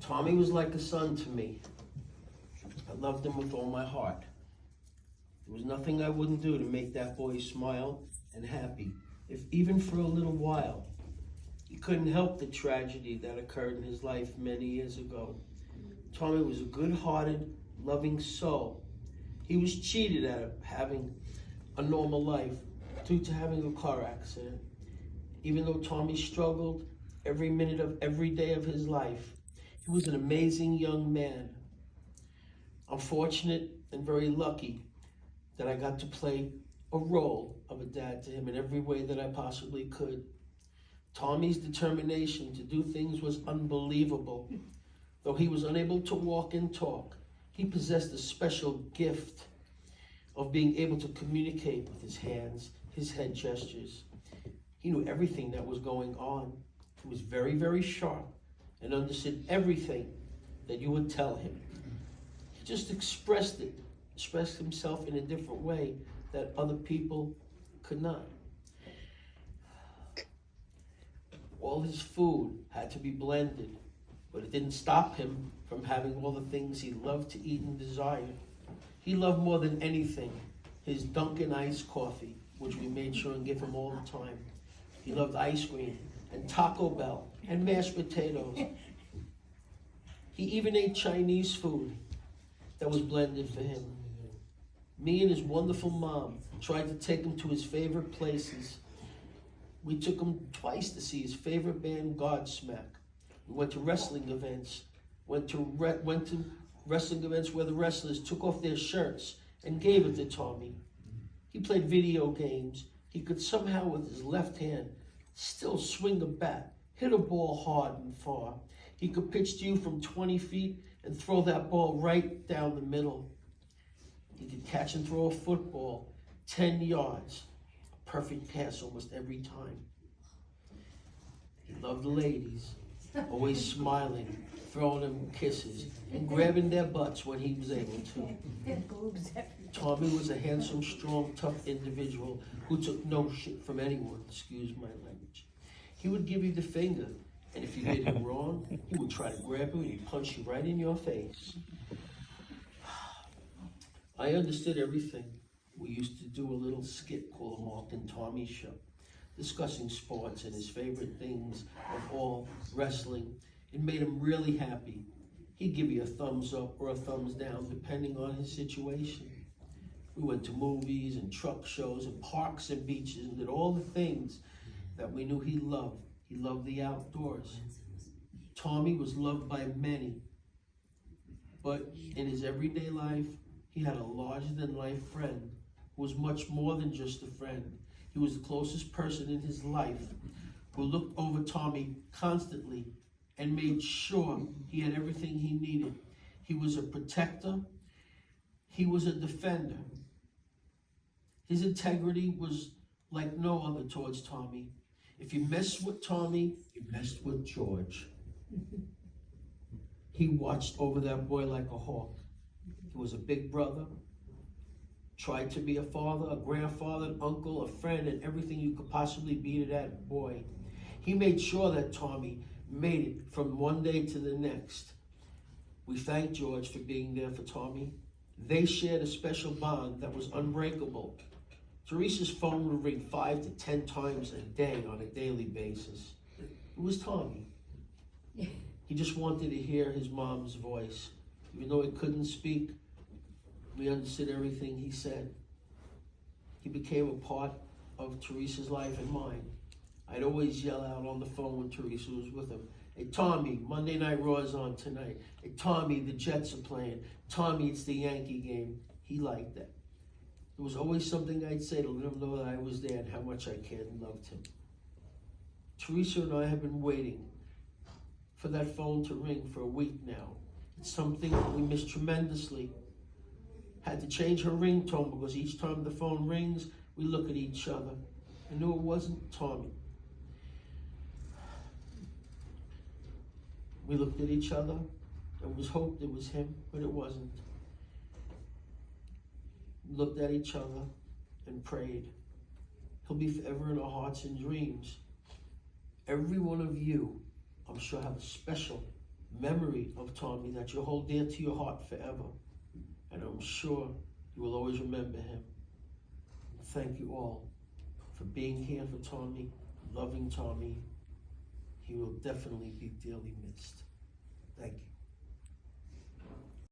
Tommy was like a son to me. I loved him with all my heart. There was nothing I wouldn't do to make that boy smile and happy, if even for a little while. He couldn't help the tragedy that occurred in his life many years ago. Tommy was a good-hearted, loving soul. He was cheated out of having a normal life due to having a car accident. Even though Tommy struggled every minute of every day of his life, he was an amazing young man. I'm fortunate and very lucky that I got to play a role of a dad to him in every way that I possibly could. Tommy's determination to do things was unbelievable. Though he was unable to walk and talk, he possessed a special gift of being able to communicate with his hands, his head gestures. He knew everything that was going on. He was very, very sharp and understood everything that you would tell him. He just expressed himself in a different way that other people could not. All his food had to be blended, but it didn't stop him from having all the things he loved to eat and desired. He loved more than anything his Dunkin' iced coffee, which we made sure and give him all the time. He loved ice cream and Taco Bell and mashed potatoes. He even ate Chinese food that was blended for him. Me and his wonderful mom tried to take him to his favorite places. We took him twice to see his favorite band, Godsmack. We went to wrestling events, went to wrestling events where the wrestlers took off their shirts and gave it to Tommy. He played video games. He could somehow, with his left hand, still swing a bat, hit a ball hard and far. He could pitch to you from 20 feet and throw that ball right down the middle. He could catch and throw a football 10 yards, a perfect pass almost every time. He loved the ladies, always smiling, throwing them kisses, and grabbing their butts when he was able to. Tommy was a handsome, strong, tough individual who took no shit from anyone, excuse my language. He would give you the finger, and if you did him wrong, he would try to grab you and he'd punch you right in your face. I understood everything. We used to do a little skit called Marc and Tommy's Show, discussing sports and his favorite things of all, wrestling. It made him really happy. He'd give you a thumbs up or a thumbs down depending on his situation. We went to movies and truck shows and parks and beaches and did all the things that we knew he loved. He loved the outdoors. Tommy was loved by many, but in his everyday life, he had a larger-than-life friend who was much more than just a friend. He was the closest person in his life who looked over Tommy constantly and made sure he had everything he needed. He was a protector. He was a defender. His integrity was like no other towards Tommy. If you messed with Tommy, you messed with George. He watched over that boy like a hawk. He was a big brother, tried to be a father, a grandfather, an uncle, a friend, and everything you could possibly be to that boy. He made sure that Tommy made it from one day to the next. We thank George for being there for Tommy. They shared a special bond that was unbreakable. Teresa's phone would ring 5 to 10 times a day on a daily basis. It was Tommy. He just wanted to hear his mom's voice. Even though he couldn't speak, we understood everything he said. He became a part of Teresa's life and mine. I'd always yell out on the phone when Teresa was with him. Hey, Tommy, Monday Night Raw is on tonight. Hey, Tommy, the Jets are playing. Tommy, it's the Yankee game. He liked that. There was always something I'd say to let him know that I was there and how much I cared and loved him. Teresa and I have been waiting for that phone to ring for a week now. It's something we miss tremendously. Had to change her ringtone because each time the phone rings, we look at each other. I knew it wasn't Tommy. We looked at each other and was hoped it was him, but it wasn't. We looked at each other and prayed. He'll be forever in our hearts and dreams. Every one of you, I'm sure, have a special memory of Tommy that you hold dear to your heart forever. And I'm sure you will always remember him. Thank you all for being here for Tommy, loving Tommy. He will definitely be dearly missed. Thank you.